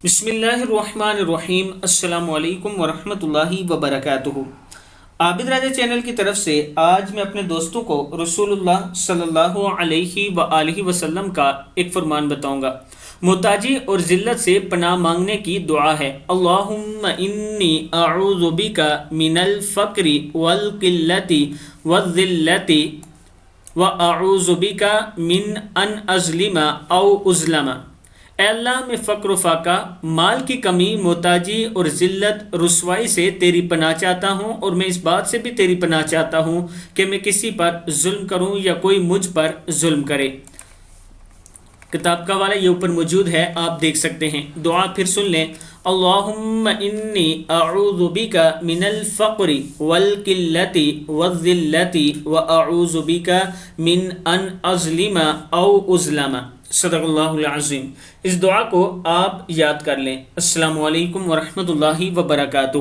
بسم اللہ الرحمن الرحیم۔ السلام علیکم ورحمۃ اللہ وبرکاتہ۔ عابد راجہ چینل کی طرف سے آج میں اپنے دوستوں کو رسول اللہ صلی اللہ علیہ وآلہ وسلم کا ایک فرمان بتاؤں گا۔ محتاجی اور ذلت سے پناہ مانگنے کی دعا ہے۔ اللہم انی اعوذ بک من الفقر والقلۃ والذلۃ واعوذ بک من ان اظلم او اظلم۔ اے اللہ، میں فقر و فاقہ، مال کی کمی، محتاجی اور ذلت رسوائی سے تیری پناہ چاہتا ہوں، اور میں اس بات سے بھی تیری پناہ چاہتا ہوں کہ میں کسی پر ظلم کروں یا کوئی مجھ پر ظلم کرے۔ کتاب کا حوالہ یہ اوپر موجود ہے، آپ دیکھ سکتے ہیں۔ دعا پھر سن لیں۔ اللہم انی اعوذ بک من الفقر والقلۃ والذلۃ واعوذ بک من ان اظلم او اظلم۔ صدق اللہ العظیم۔ اس دعا کو آپ یاد کر لیں۔ السلام علیکم ورحمۃ اللہ وبرکاتہ۔